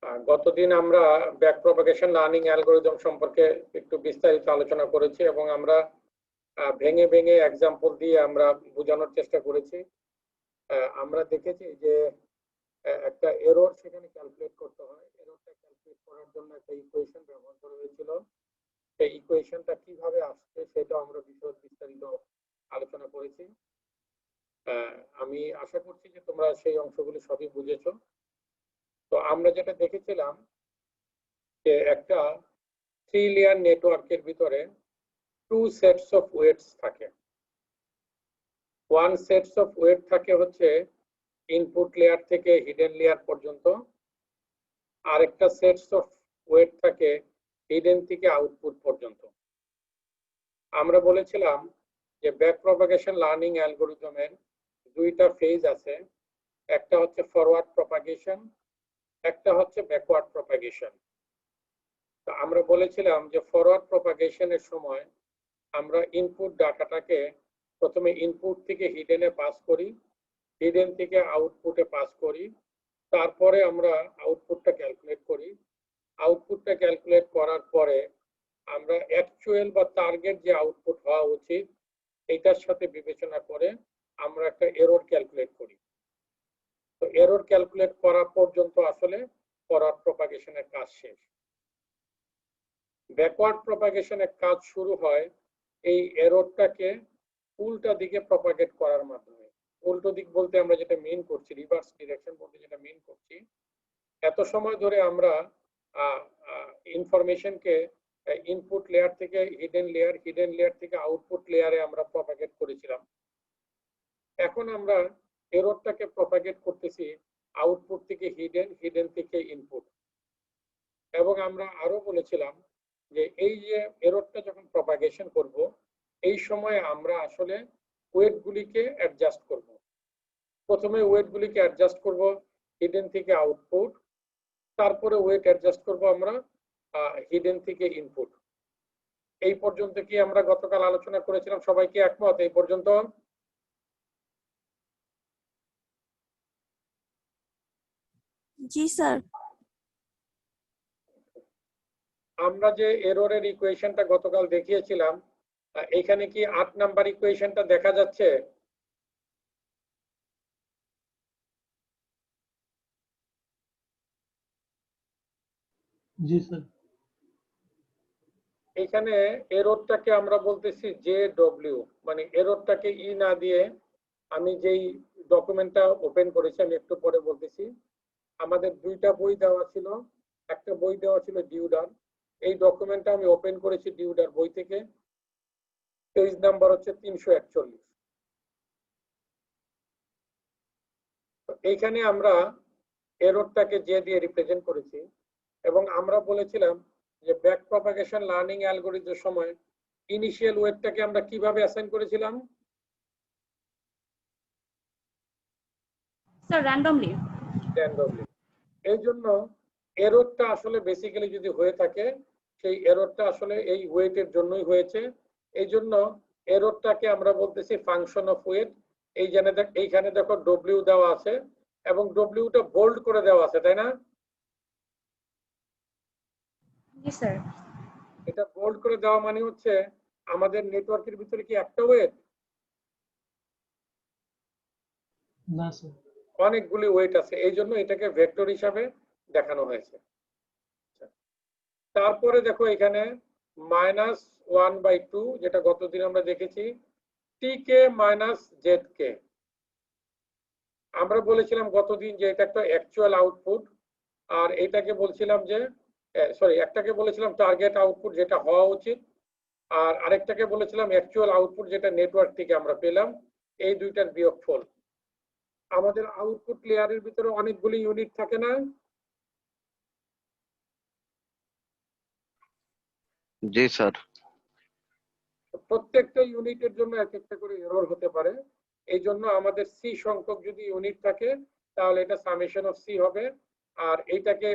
গতদিন আমরা back propagation learning algorithm সম্পর্কে একটু বিস্তারিত আলোচনা করেছি এবং আমরা ভেঙে ভেঙে এক্সাম্পল দিয়ে আমরা বোঝানোর চেষ্টা করেছি। আমরা দেখেছি যে একটা এরর সেখানে ক্যালকুলেট করতে হয়। এররটা ক্যালকুলেট করার জন্য একটা ইকুয়েশন ব্যবহার করা হয়েছিল। সেই ইকুয়েশনটা কিভাবে আসছে সেটা আমরা বিস্তারিত আলোচনা করেছি। আমি আশা করছি যে তোমরা সেই অংশগুলি সবই বুঝেছো। তো আমরা যেটা দেখেছিলাম যে একটা 3 লেয়ার নেটওয়ার্কের ভিতরে 2 সেটস অফ ওয়েটস থাকে। 1 সেটস অফ ওয়েট থাকে হচ্ছে ইনপুট লেয়ার থেকে হিডেন লেয়ার পর্যন্ত, আর একটা সেটস অফ ওয়েট থাকে হিডেন থেকে আউটপুট পর্যন্ত। আমরা বলেছিলাম যে ব্যাক প্রপাগেশন লার্নিং অ্যালগরিদমের দুইটা ফেজ আছে, একটা হচ্ছে ফরওয়ার্ড প্রপাগেশন, একটা হচ্ছে ব্যাকওয়ার্ড প্রপাগেশন। তো আমরা বলেছিলাম যে ফরওয়ার্ড প্রপাগেশনের সময় আমরা ইনপুট ডাটাটাকে প্রথমে ইনপুট থেকে হিডেনে পাস করি, হিডেন থেকে আউটপুটে পাস করি, তারপরে আমরা আউটপুটটা ক্যালকুলেট করি। আউটপুটটা ক্যালকুলেট করার পরে আমরা অ্যাকচুয়াল বা টার্গেট যে আউটপুট হওয়া উচিত এইটার সাথে বিবেচনা করে আমরা একটা এরর ক্যালকুলেট করি। তো এরর ক্যালকুলেট করা পর্যন্ত আসলে ফরওয়ার্ড প্রপাগেশনের কাজ শেষ। ব্যাকওয়ার্ড প্রপাগেশনের কাজ শুরু হয় এই এররটাকে উল্টা দিকে প্রপাগেট করার মাধ্যমে। উল্টো দিক বলতে আমরা যেটা মিন করছি, রিভার্স ডিরেকশন বলতে যেটা মিন করছি, এত সময় ধরে আমরা ইনফরমেশনকে ইনপুট লেয়ার থেকে হিডেন লেয়ার, হিডেন লেয়ার থেকে আউটপুট লেয়ারে আমরা প্রপাগেট করেছিলাম। এখন আমরা এররটাকে প্রপাগেট করতেছি আউটপুট থেকে হিডেন, হিডেন থেকে ইনপুট। এবং আমরা আরো বলেছিলাম যে এই যে এররটা যখন প্রপাগেশন করব এই সময় আমরা আসলে ওয়েটগুলিকে অ্যাডজাস্ট করব। প্রথমে ওয়েটগুলিকে অ্যাডজাস্ট করব হিডেন থেকে আউটপুট, তারপরে ওয়েট অ্যাডজাস্ট করব আমরা হিডেন থেকে ইনপুট। এই পর্যন্ত কি আমরা গতকাল আলোচনা করেছিলাম? সবাই কি একমত এই পর্যন্ত? জি স্যার। আমরা যে এররের ইকুয়েশনটা গতকাল দেখিয়েছিলাম, এখানে কি 8 নাম্বার ইকুয়েশনটা দেখা যাচ্ছে? জি স্যার। এখানে এররটাকে আমরা বলতেছি জে ডব্লিউ, মানে এররটাকে ই না দিয়ে আমি যেই ডকুমেন্টটা ওপেন করেছি আমি একটু পরে বলতেছি। আমাদের দুইটা বই দেওয়া ছিল, একটা বই দেওয়া ছিল ডিউডার, এই ডকুমেন্টটা আমি ওপেন করেছি ডিউডার বই থেকে, পেজ নাম্বার হচ্ছে 341। এইখানে আমরা এররটাকে জে দিয়ে রিপ্রেজেন্ট করেছি এবং আমরা বলেছিলাম যে ব্যাক প্রপাগেশন লার্নিং অ্যালগরিদমের সময় ইনিশিয়াল ওয়েটটাকে আমরা কিভাবে অ্যাসাইন করেছিলাম? Sir randomly. এই জন্য এররটা আসলে বেসিক্যালি যদি হয়ে থাকে সেই এররটা আসলে এই ওয়েটের জন্যই হয়েছে। এই জন্য এররটাকে আমরা বলতেছি ফাংশন অফ ওয়েট। এইখানে দেখো ডব্লিউ দেওয়া আছে এবং ডব্লিউটা বোল্ড করে দেওয়া আছে, তাই না? জি স্যার। এটা বোল্ড করে দেওয়া মানে হচ্ছে আমাদের নেটওয়ার্কের ভিতরে কি একটা ওয়েট? না স্যার, অনেকগুলি ওয়েট আছে, এই জন্য এটাকে ভেক্টর হিসাবে দেখানো হয়েছে। তারপরে দেখো এখানে -1/2 যেটা গতদিন আমরা দেখেছি, টিকে মাইনাস জেড কে। আমরা বলেছিলাম গতদিন যে এটা একটা অ্যাকচুয়াল আউটপুট, আর এটাকে বলছিলাম যে একটাকে বলেছিলাম টার্গেট আউটপুট যেটা হওয়া উচিত, আর আরেকটাকে বলেছিলাম অ্যাকচুয়াল আউটপুট যেটা নেটওয়ার্ক থেকে আমরা পেলাম। এই দুইটার বিয়োগফল। আমাদের আউটপুট লেয়ারের ভিতরে অনেকগুলি ইউনিট থাকে না? জি স্যার। প্রত্যেকটা ইউনিটের জন্য এক একটা করে এরর হতে পারে। এই জন্য আমাদের সি সংখ্যক যদি ইউনিট থাকে তাহলে এটা সামেশন অফ সি হবে। আর এইটাকে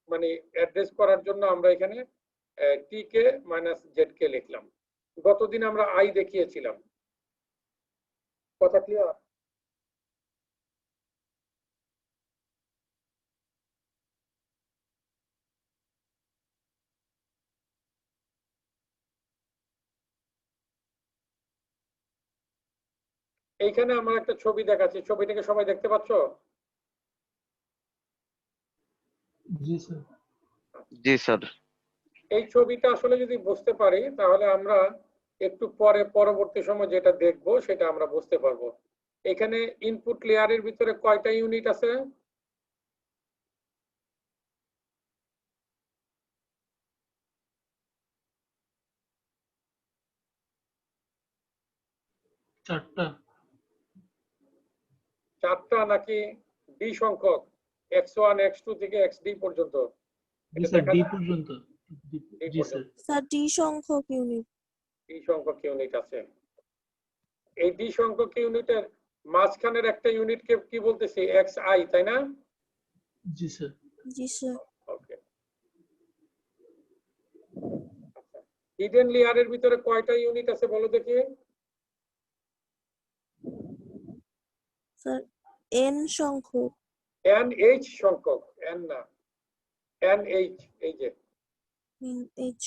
মানে অ্যাড্রেস করার জন্য আমরা এখানে টি কে মাইনাস জেড কে লিখলাম। গতদিন আমরা আই দেখিয়েছিলাম। কথা ক্লিয়ার? এইখানে আমরা একটা ছবি দেখাচ্ছি, ছবিটাকে সবাই দেখতে পাচ্ছ? जी सर। জি স্যার। এই ছবিটা আসলে যদি বুঝতে পারি তাহলে আমরা একটু পরে পরবর্তী সময় যেটা দেখব সেটা আমরা বুঝতে পারবো। এখানে ইনপুট লেয়ারের ভিতরে কয়টা ইউনিট আছে? चार्टा। চারটা নাকি ডি সংখ্যক, x1 x2 থেকে xd পর্যন্ত? जी এটা सर দেখা डी যায়? पर्यंत। ডি जी सर। পর্যন্ত স্যার ডি সংখ্যক ইউনিট। ডি সংখ্যক ইউনিট আছে। এই ডি সংখ্যক ইউনিটের মাঝখানের একটা ইউনিটকে কি বলতেছি? xi, তাই না? जी सर। জি স্যার। ওকে। হিডেন লেয়ারের ভিতরে কয়টা ইউনিট আছে বলো দেখি? স্যার এন সংখ্যক। nh সংখ্যক, n না, nh, এই যে এইচ।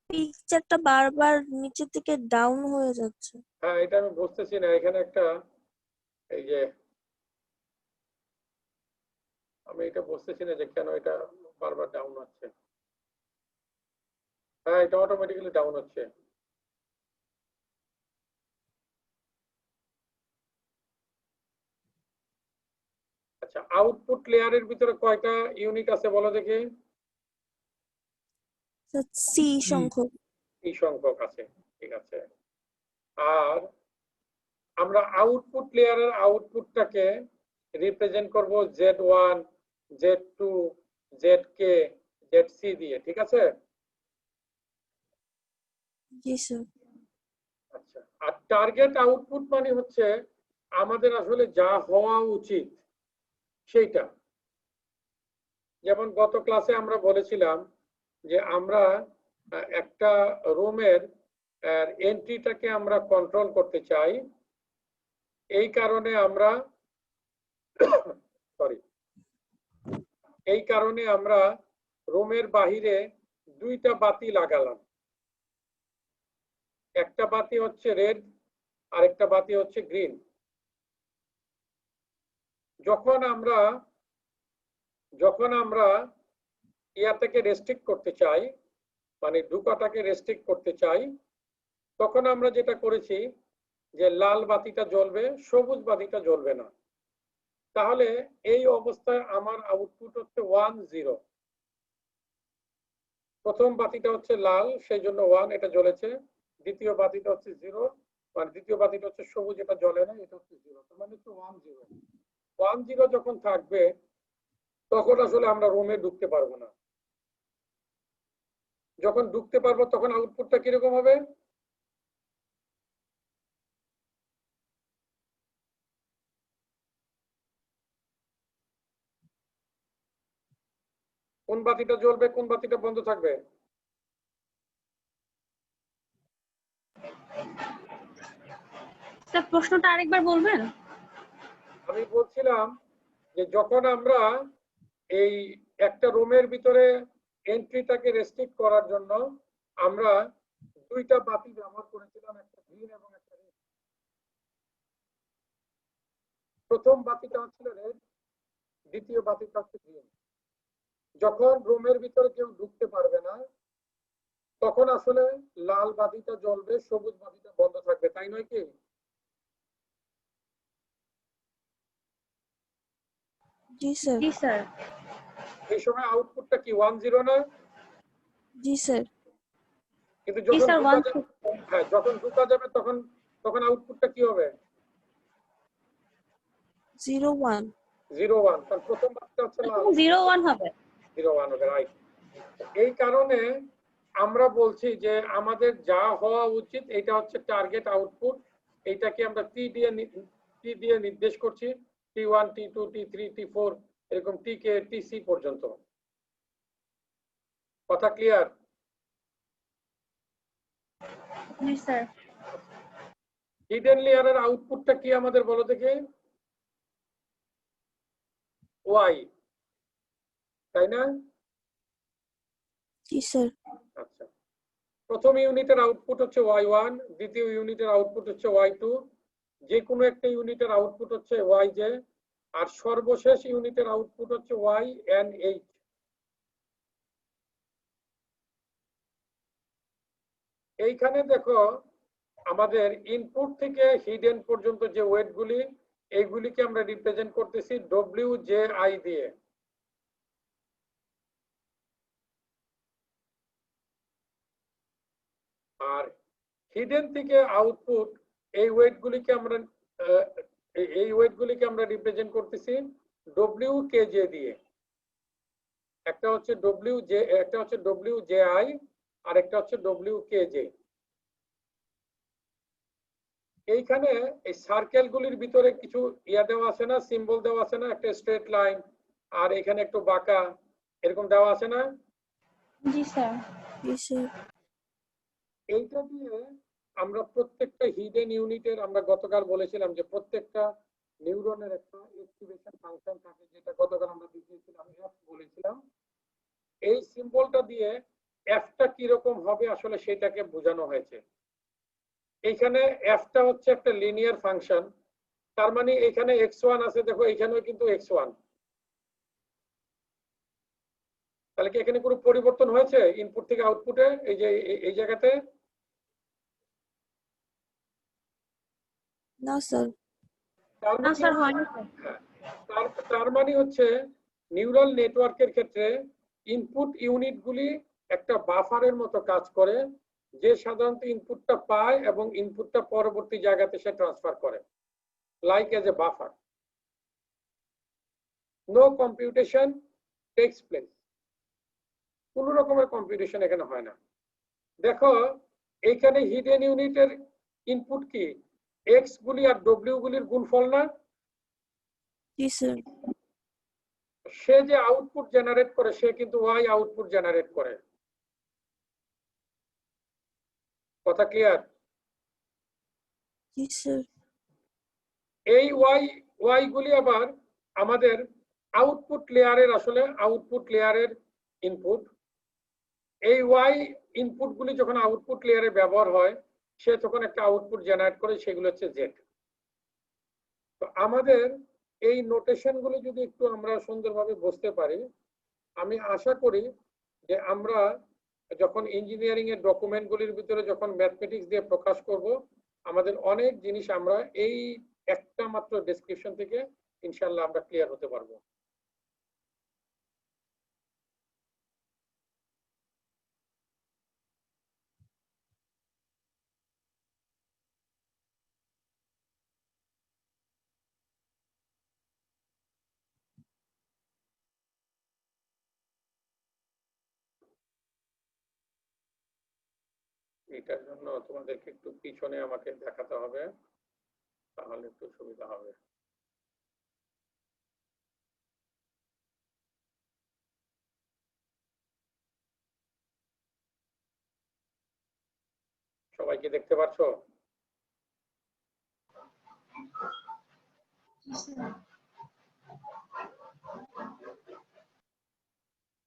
পিকচারটা বারবার নিচে থেকে ডাউন হয়ে যাচ্ছে। হ্যাঁ এটা আমি বুঝতেছি না, এখানে একটা এই যে আমি এটা বুঝতেছি না যে কেন এটা বারবার ডাউন হচ্ছে। হ্যাঁ এটা অটোমেটিক্যালি ডাউন হচ্ছে। আচ্ছা, আউটপুট লেয়ারের ভিতরে কয়টা ইউনিট আছে বলো দেখি? স্যার সি সংখ্যক। এই সংখ্যক আছে, ঠিক আছে। আর আমরা আউটপুট লেয়ারের আউটপুটটাকে রিপ্রেজেন্ট করব Z1, Z2, ZK, ZC দিয়ে, ঠিক আছে? জি স্যার। আচ্ছা, আর টার্গেট আউটপুট মানে হচ্ছে আমাদের আসলে যা হওয়া উচিত সেইটা। যেমন গত ক্লাসে আমরা বলেছিলাম যে আমরা একটা রুমের এন্ট্রিটাকে আমরা কন্ট্রোল করতে চাই, এই কারণে আমরা রুমের বাহিরে দুইটা বাতি লাগালাম। একটা বাতি হচ্ছে রেড আর একটা বাতি হচ্ছে গ্রিন। যখন আমরা ইয়াটাকে রেস্ট্রিক্ট করতে চাই, মানে ঢুকাটাকে রেস্ট্রিক্ট করতে চাই, তখন আমরা যেটা করেছি যে লাল বাতিটা জ্বলবে, সবুজ বাতিটা জ্বলবে না। তাহলে এই অবস্থায় আমার আউটপুট হচ্ছে 1 0। প্রথম বাতিটা হচ্ছে লাল, সেই জন্য 1, এটা জ্বলেছে। দ্বিতীয় বাতিটা হচ্ছে 0, মানে দ্বিতীয় বাতিটা হচ্ছে সবুজ, এটা জ্বলে না, এটা হচ্ছে 0। তার মানে হচ্ছে 1 0। 1 0 যখন থাকবে তখন আসলে আমরা রুমে ঢুকতে পারবো না। যখন ঢুকতে পারবো তখন আউটপুটটা কিরকম হবে? কোন বাতিটা জ্বলবে, কোন বাতিটা বন্ধ থাকবে? স্যার প্রশ্নটা আরেকবার বলবেন? আমি বলছিলাম যে যখন আমরা এই একটা রুমের ভিতরে এন্ট্রিটাকে রেস্ট্রিক্ট করার জন্য আমরা দুইটা বাতি ব্যবহার করেছিলাম, একটা গ্রিন এবং একটা রেড। প্রথম বাতিটা হচ্ছিল রেড, দ্বিতীয় বাতিটা হচ্ছে গ্রিন। যখন রুমের ভিতরে কেউ ঢুকতে পারবে না তখন আসলে লাল বাতিটা জ্বলবে, সবুজ বাতিটা বন্ধ থাকবে, তাই নয় কি? জি স্যার। জি স্যার। এই সময় আউটপুটটা কি 1 0 না? জি স্যার। কিন্তু জি স্যার 1 হ্যাঁ যখন ঢুকা যাবে তখন আউটপুটটা কি হবে? 0 1। 0 1। কারণ প্রথম বাতিটা হচ্ছে লাল, 0 1 হবে। 0 1 হবে, রাইট। এই কারণে আমরা বলছি যে আমাদের যা হওয়া উচিত এটা হচ্ছে টার্গেট আউটপুট। এইটাকে আমরা টি দিয়ে নির্দেশ করছি, T1 T2 T3 T4 এরকম TK TC পর্যন্ত। কথা ক্লিয়ার? জি স্যার। হিডেন লেয়ারের আউটপুটটা কি আমাদের বলো দেখি? Y, তাই না? জি স্যার। আচ্ছা, প্রথম ইউনিটের আউটপুট হচ্ছে Y1, দ্বিতীয় ইউনিটের আউটপুট হচ্ছে Y2, যে কোনো একটা ইউনিটের আউটপুট হচ্ছে ওয়াই জে, আর সর্বশেষ ইউনিটের আউটপুট হচ্ছে ওয়াই এন এইচ। এইখানে দেখো আমাদের ইনপুট থেকে হিডেন পর্যন্ত যে ওয়েটগুলি, এইগুলিকে আমরা রিপ্রেজেন্ট করতেছি ডব্লিউ জে আই দিয়ে। আর হিডেন থেকে আউটপুট এই ওয়েটগুলিকে আমরা রিপ্রেজেন্ট করতেছি ডব্লিউ কে জে দিয়ে। একটা হচ্ছে ডব্লিউ জে আই, আর একটা হচ্ছে ডব্লিউ কে জে। এইখানে এই সার্কেল গুলির ভিতরে কিছু ইয়া দেওয়া আছে না, সিম্বল দেওয়া আছে না, একটা স্ট্রেট লাইন আর এখানে একটু বাঁকা এরকম দেওয়া আছে না? জি স্যার। জি স্যার। এইটা দিয়ে আমরা প্রত্যেকটা হিডেন ইউনিটের, আমরা গতকাল বলেছিলাম যে প্রত্যেকটা নিউরনের একটা অ্যাক্টিভেশন ফাংশন থাকে, যেটা গতকাল আমরা দেখিয়েছিলাম, এফ বলেছিলাম। এই সিম্বলটা দিয়ে এফটা কি রকম হবে আসলে সেটাকে বোঝানো হয়েছে। এখানে এফটা হচ্ছে একটা লিনিয়ার ফাংশন, তার মানে এখানে x1 আছে, দেখো এখানেও কিন্তু x1। তাহলে কি এখানে কোনো পরিবর্তন হয়েছে ইনপুট থেকে আউটপুটে এই যে এই জায়গাতে? না স্যার। না স্যার, হয়নি স্যার। তার মানে হচ্ছে নিউরাল নেটওয়ার্কের ক্ষেত্রে ইনপুট ইউনিটগুলি একটা বাফারের মতো কাজ করে, যে সাধারণত ইনপুটটা পায় এবং ইনপুটটা পরবর্তী জায়গাতে সে ট্রান্সফার করে, like as a buffer. No computation takes place, কোন রকমের কম্পিউটেশন এখানে হয় না। দেখো এইখানে হিডেন ইউনিটের ইনপুট কি এক্স গুলি আর ডব্লিউ গুলির গুণফল না? জি স্যার। সে যে আউটপুট জেনারেট করে সে কিন্তু ওয়াই আউটপুট জেনারেট করে। কথা ক্লিয়ার? জি স্যার। এই ওয়াই গুলি আবার আমাদের আউটপুট লেয়ারের, আসলে আউটপুট লেয়ারের ইনপুট। এই ওয়াই ইনপুট গুলি যখন আউটপুট লেয়ারে ব্যবহার হয় সে তখন একটা আউটপুট জেনারেট করে, সেগুলো হচ্ছে জেড। তো আমাদের এই নোটেশন গুলো যদি একটু আমরা সুন্দরভাবে বুঝতে পারি, আমি আশা করি যে আমরা যখন ইঞ্জিনিয়ারিং এর ডকুমেন্ট গুলির ভিতরে যখন ম্যাথমেটিক্স দিয়ে প্রকাশ করব, আমাদের অনেক জিনিস আমরা এই একটা মাত্র ডেসক্রিপশন থেকে ইনশাআল্লাহ আমরা ক্লিয়ার হতে পারবো। এটার জন্য তোমাদেরকে একটু পিছনে আমাকে দেখাতে হবে, তাহলে একটু সুবিধা হবে। সবাই কি দেখতে পাচ্ছো?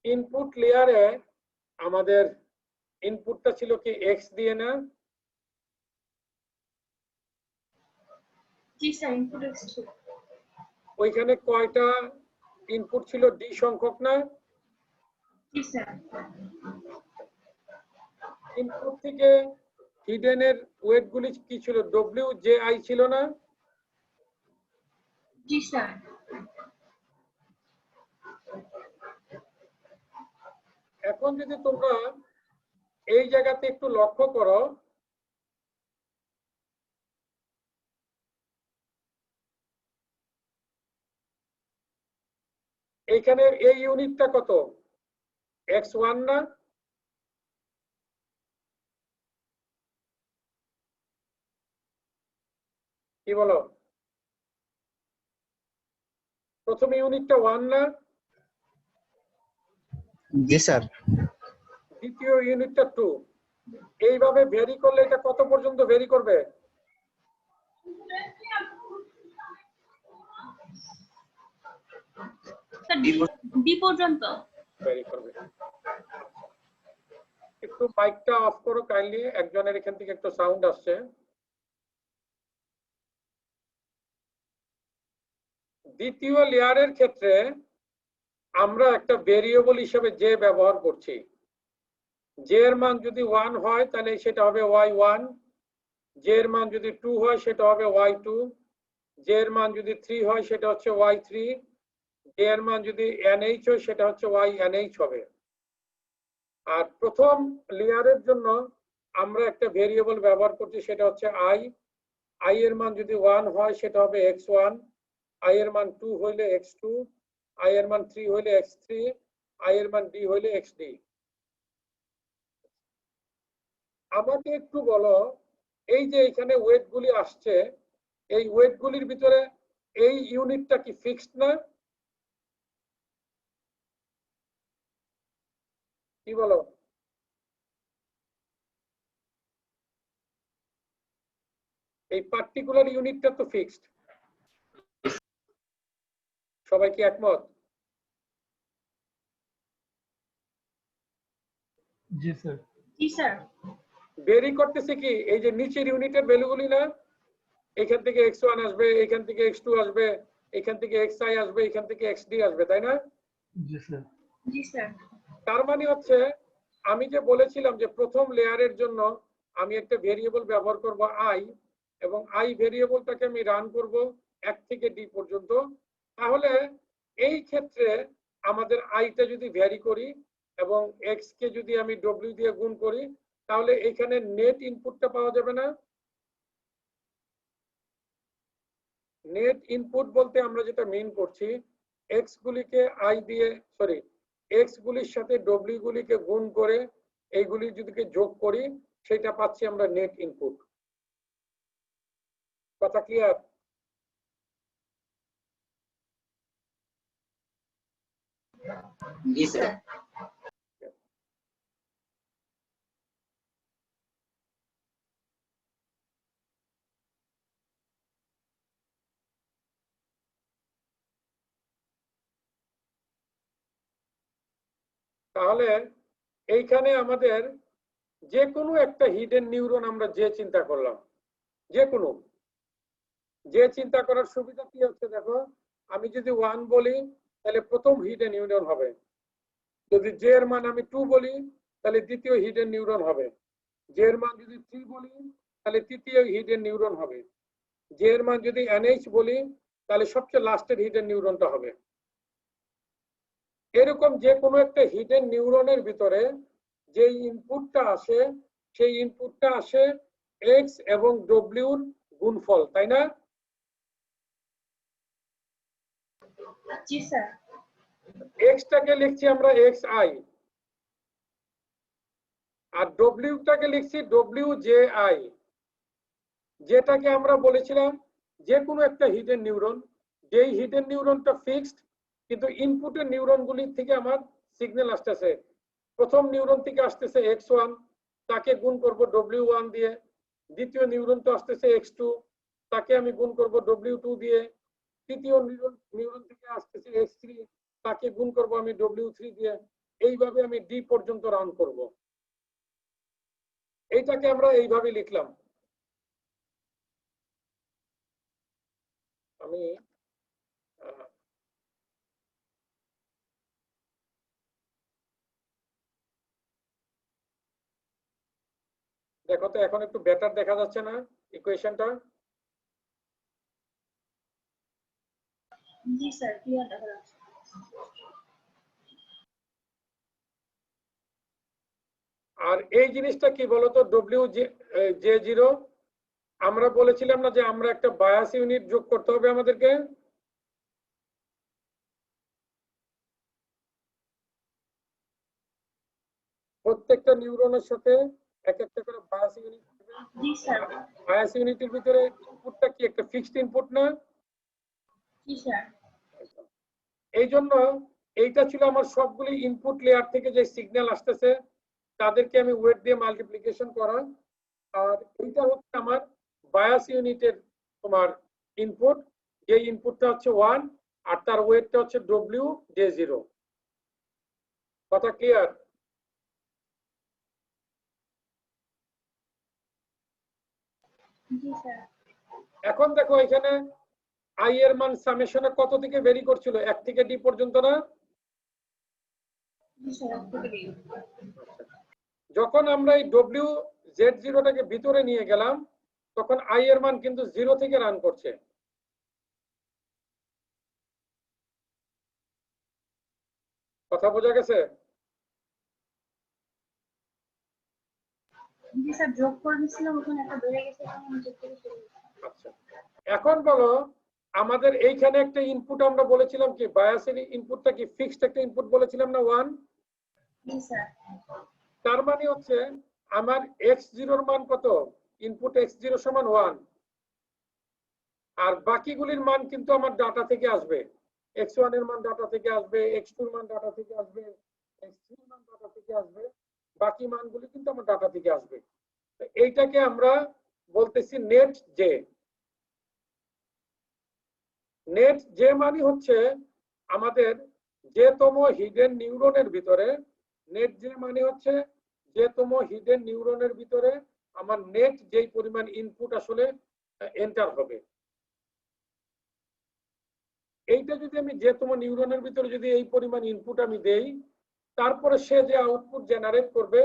ইনপুট লেয়ারে আমাদের ইনপুটটা ছিল কি এক্স দিয়ে না? জি স্যার, ইনপুট এক্স ছিল। ওইখানে কয়টা ইনপুট ছিল? ডি সংখ্যক না? জি স্যার। ইনপুট থেকে হিডেনের ওয়েট গুলি কি ছিল? ডব্লিউ জে আই ছিল না? জি স্যার। এখন যদি তোমরা এই জায়গাতে একটু লক্ষ্য করো, এইখানে এই ইউনিটটা কত? x1 না? কি বলো? প্রথম ইউনিটটা 1 না? জি স্যার। দ্বিতীয় ইউনিটটা 2। এইভাবে ভেরি করলে এটা কত পর্যন্ত ভেরি করবে? স্যার, ডি পর্যন্ত ভেরি করবে। একটু মাইকটা অফ করো কাইন্ডলি, একজনের এখান থেকে একটু সাউন্ড আসছে। দ্বিতীয় লেয়ারের ক্ষেত্রে আমরা একটা ভেরিয়েবল হিসেবে জে ব্যবহার করছি। জে এর মান যদি 1 হয় তাহলে সেটা হবে y1, জে এর মান যদি 2 হয় সেটা হবে y2, জে এর মান যদি 3 হয় সেটা হচ্ছে y3, জে এর মান যদি nh হয় সেটা হচ্ছে ynh হবে। আর প্রথম লেয়ারের জন্য আমরা একটা ভেরিয়েবল ব্যবহার করছি, সেটা হচ্ছে i। i এর মান যদি 1 হয় সেটা হবে x1, i এর মান 2 হইলে x2, i এর মান 3 হইলে x3, i এর মান d হইলে xd। আমাকে একটু বলো, এই যে এখানে ওয়েট গুলি আসছে, এই ওয়েট গুলির ভিতরে এই ইউনিটটা কি ফিক্সড না? কি বলো? এই পার্টিকুলার ইউনিটটা তো ফিক্সড। সবাই কি একমত? जी सर। জি স্যার। বেরি করতেছে কি এই যে নিচের ইউনিটের ভ্যালুগুলি না, এখান থেকে x1 আসবে, এখান থেকে x2 আসবে, এখান থেকে xi আসবে, এখান থেকে xd আসবে, তাই না? जी सर। জি স্যার। তার মানে হচ্ছে আমি যে বলেছিলাম যে প্রথম লেয়ারের জন্য আমি একটা ভেরিয়েবল ব্যবহার করব i, এবং i ভেরিয়েবলটাকে আমি রান করব 1 থেকে d পর্যন্ত। তাহলে এই ক্ষেত্রে আমাদের আইটা যদি ভ্যারি করি এবং x কে যদি আমি w দিয়ে গুণ করি, তাহলে এখানে নেট ইনপুটটা পাওয়া যাবে না? নেট ইনপুট বলতে আমরা যেটা মিন করছি, এক্স গুলিকে আই দিয়ে এক্স গুলির সাথে ডব্লিউ গুলিকে গুণ করে এইগুলি যদি যোগ করি, সেটা পাচ্ছি আমরা নেট ইনপুট। কথা ক্লিয়ার? जी सर। তাহলে এইখানে আমাদের যে কোনো একটা হিডেন নিউরন আমরা যে চিন্তা করলাম, যে কোনো যে চিন্তা করার সুবিধা কি হচ্ছে দেখো, আমি যদি 1 বলি তাহলে প্রথম হিডেন নিউরন হবে, যদি জে এর মান আমি 2 বলি তাহলে দ্বিতীয় হিডেন নিউরন হবে, জে এর মান যদি 3 বলি তাহলে তৃতীয় হিডেন নিউরন হবে, জে এর মান যদি এনএইচ বলি তাহলে সবচেয়ে লাস্টের হিডেন নিউরনটা হবে। এরকম যে কোনো একটা হিডেন নিউরনের ভিতরে যে ইনপুটটা আসে, সেই ইনপুটটা আসে এক্স এবং ডব্লিউর গুণফল, তাই না? জি স্যার। এক্সটাকে লিখছি আমরা এক্স আই, আর ডব্লিউটাকে লিখছি ডব্লিউ জে আই, যেটাকে আমরা বলেছিলাম যে কোনো একটা হিডেন নিউরন, যেই হিডেন নিউরনটা ফিক্সড, কিন্তু ইনপুটের নিউরনগুলি থেকে আমার সিগন্যাল আসতেছে। প্রথম নিউরন থেকে আসতেছে x1, তাকে গুণ করব w1 দিয়ে, দ্বিতীয় নিউরনটা আসতেছে x2, তাকে আমি গুণ করব w2 দিয়ে, তৃতীয় নিউরন থেকে আসতেছে x3, তাকে গুণ করব আমি w3 দিয়ে। এইভাবে আমি d পর্যন্ত রান করব। এইটাকে আমরা এইভাবে লিখলাম। আমি দেখো তো এখন একটু বেটার দেখা যাচ্ছে না ইকুয়েশনটা? জি স্যার, ক্লিয়ার দেখা যাচ্ছে। আর এই জিনিসটা কি বলতো, ডব্লিউ জে জিরো, আমরা বলেছিলাম না যে আমরা একটা বায়াস ইউনিট যোগ করতে হবে আমাদেরকে? প্রত্যেকটা নিউরনের সাথে এক একটা করে বায়াস ইউনিট থাকবে। জি স্যার। বায়াস ইউনিটের ভিতরে ইনপুটটা কি একটা ফিক্সড ইনপুট না? জি স্যার। এই জন্য এইটা ছিল আমার সবগুলি ইনপুট লেয়ার থেকে যে সিগন্যাল আসতেছে তাদেরকে আমি ওয়েট দিয়ে মাল্টিপ্লিকেশন করা, আর এইটা হচ্ছে আমার বায়াস ইউনিটের তোমার ইনপুট, যে ইনপুটটা হচ্ছে 1 আর তার ওয়েটটা হচ্ছে ডব্লিউ জে জিরো। কথা ক্লিয়ার? জি স্যার। এখন দেখো এখানে আই এর মান সামেশনে কত থেকে ভেরি করছিল, 1 থেকে ডি পর্যন্ত না? জি স্যার, 1 থেকে D। যখন আমরা এই WZ0টাকে ভিতরে নিয়ে গেলাম তখন আই এর মান কিন্তু 0 থেকে রান করছে। কথা বোঝা গেছে? জি স্যার, যোগ করে দিয়েছিলাম, ওখানে একটা বেড়ে গেছে, তখন নিচের থেকে শুরু হয়েছে। আচ্ছা, এখন বলো আমাদের এইখানে একটা ইনপুট আমরা বলেছিলাম কি, বায়াসের ইনপুটটা কি ফিক্সড একটা ইনপুট বলেছিলাম না, 1? জি স্যার। তার মানে হচ্ছে আমার x0 এর মান কত, ইনপুট x0 সমান 1, আর বাকিগুলির মান কিন্তু আমার ডাটা থেকে আসবে। x1 এর মান ডাটা থেকে আসবে, x2 এর মান ডাটা থেকে আসবে, x3 এর মান ডাটা থেকে আসবে, বাকি মানগুলি কিন্তু আমার ডাটা থেকে আসবে। তো এইটাকে আমরা বলতেছি নেট জে। নেট জে মানে হচ্ছে আমাদের যেতম হিডেন নিউরনের ভিতরে, নেট জে মানে হচ্ছে যেতম হিডেন নিউরনের ভিতরে আমার নেট যেই পরিমাণ ইনপুট আসলে এন্টার হবে, এইটা যদি আমি যেতম নিউরনের ভিতরে যদি এই পরিমাণ ইনপুট আমি দেই, তারপরে সে যে আউটপুট জেনারেট করবে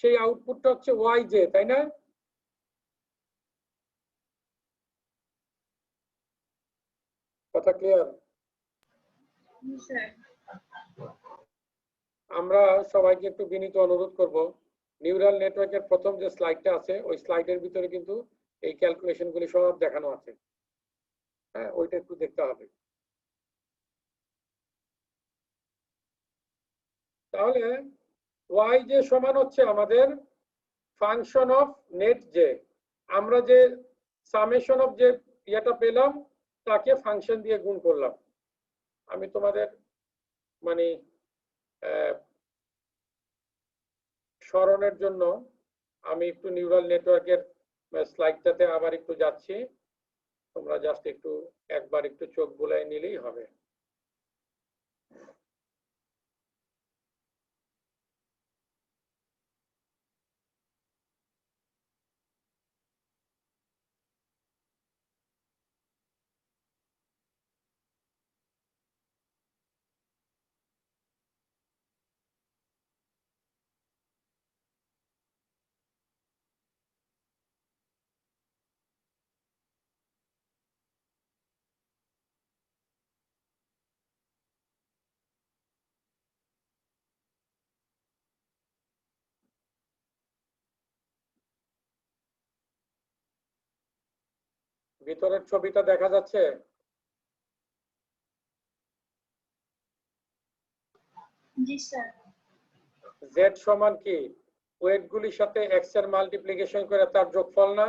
সেই আউটপুটটা হচ্ছে ওয়াই জে, তাই না? কথা ক্লিয়ার? জি স্যার। আমরা সবাইকে একটু বিনীত অনুরোধ করব, নিউরাল নেটওয়ার্কের প্রথম যে স্লাইডটা আছে ওই স্লাইডের ভিতরে কিন্তু এই ক্যালকুলেশনগুলি সব দেখানো আছে। হ্যাঁ, ওইটা একটু দেখতে হবে। তাহলে ওয়াই জে সমান হচ্ছে আমাদের ফাংশন অফ নেট জে। আমরা যে সামেশন অফ যে ইয়েটা পেলাম তাকে ফাংশন দিয়ে গুণ করলাম। আমি তোমাদের মানে স্মরণের জন্য আমি একটু নিউরাল নেটওয়ার্কের স্লাইডটাতে আবার একটু যাচ্ছি, তোমরা জাস্ট একটু একবার একটু চোখ বুলাই নিলেই হবে। ভিতরের ছবিটা দেখা যাচ্ছে? জি স্যার। জেড সমান কি, ওয়েট গুলির সাথে এক্স এর মাল্টিপ্লিকেশন করে তার যোগফল না?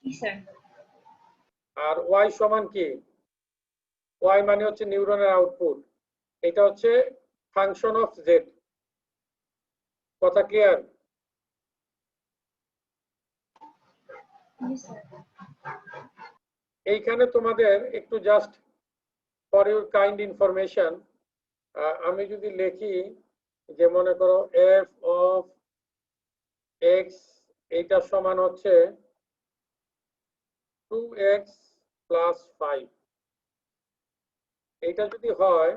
জি স্যার। আর ওয়াই সমান কি, ওয়াই মানে হচ্ছে নিউরনের আউটপুট, এটা হচ্ছে ফাংশন অফ জেড। কথা ক্লিয়ার? জি স্যার। এইখানে তোমাদের একটু just for your kind information আমি যদি লিখি যে মনে করো এফ অফ এক্স এইটা সমান হচ্ছে 2x প্লাস 5, এইটা যদি হয়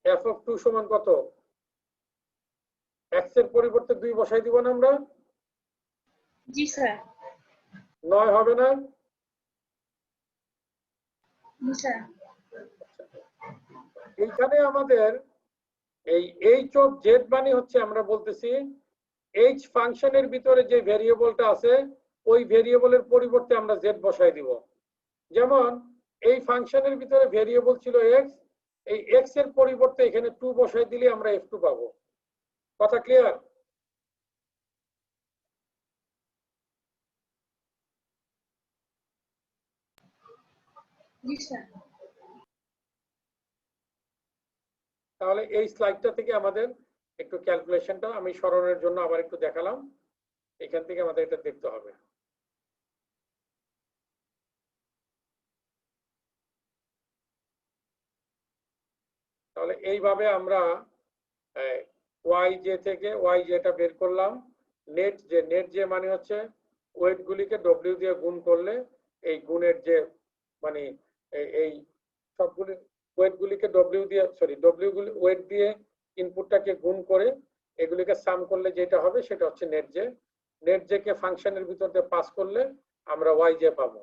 এফ অফ 2 সমান কত, এক্স এর পরিবর্তে 2 বসাই দিব না আমরা? জি স্যার। 9 হবে না? জি স্যার। এইখানে আমাদের এই এইচ অফ জেড মানে হচ্ছে আমরা বলতেছি এইচ ফাংশনের ভিতরে যে ভেরিয়েবলটা আছে ওই ভেরিয়েবলের পরিবর্তে আমরা জেড বসাই দিব। যেমন এই ফাংশনের ভিতরে ভেরিয়েবল ছিল এক্স, এই এক্স এর পরিবর্তে এখানে 2 বসাই দিলে আমরা f2 পাবো। কথা ক্লিয়ার? জি স্যার। তাহলে এই স্লাইডটা থেকে আমাদের একটু ক্যালকুলেশনটা আমি স্মরণের জন্য আবার একটু দেখালাম, এখান থেকে আমাদের এটা দেখতে হবে। তাহলে এইভাবে আমরা ওয়াই জে থেকে ওয়াই জেটা বের করলাম, নেট জে মানে হচ্ছে ওয়েট গুলিকে ডব্লিউ দিয়ে গুণ করলে এই গুণের যে মানে এই সবগুলি ওয়েট গুলিকে ডব্লিউ গুলি ওয়েট দিয়ে ইনপুটটাকে গুণ করে এগুলিকে সাম করলে যেটা হবে সেটা হচ্ছে নেট জে কে ফাংশনের ভিতর দিয়ে পাস করলে আমরা ওয়াই জে পাবো।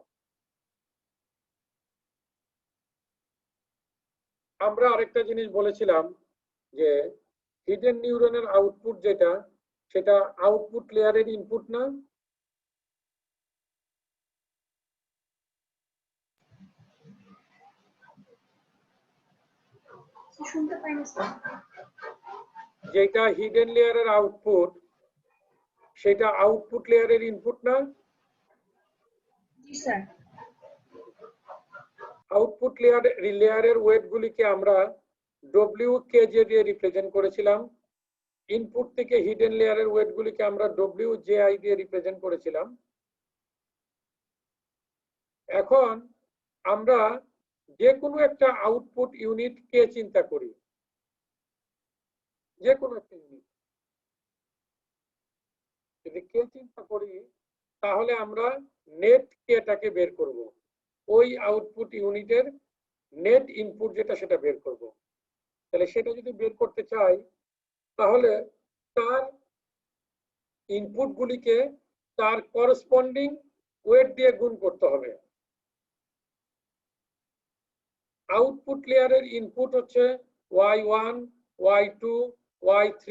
আমরা আরেকটা জিনিস বলেছিলাম যে হিডেন নিউরনের আউটপুট যেটা সেটা আউটপুট লেয়ারের ইনপুট না? শুনতে পাইনি স্যার। যেটা হিডেন লেয়ারের আউটপুট সেটা আউটপুট লেয়ারের ইনপুট না? জি স্যার। আউটপুট লেয়ারের ওয়েট গুলিকে আমরা ডব্লিউ কে জে দিয়ে রিপ্রেজেন্ট করেছিলাম। ইনপুট থেকে হিডেন লেয়ারের ওয়েট গুলিকে আমরা ডব্লিউ জে আই দিয়ে রিপ্রেজেন্ট করেছিলাম। এখন আমরা যে কোনো একটা আউটপুট ইউনিট কে চিন্তা করি, যে কোনো একটা ইউনিট যদি কে চিন্তা করি তাহলে আমরা নেট কেটাকে বের করব, ওই আউটপুট ইউনিটের নেট ইনপুট যেটা সেটা বের করব। তাহলে সেটা যদি বের করতে চাই তাহলে তার ইনপুট গুলিকে তার করসপন্ডিং ওয়েট দিয়ে গুণ করতে হবে। আউটপুট লেয়ারের ইনপুট হচ্ছে y1, y2, y3,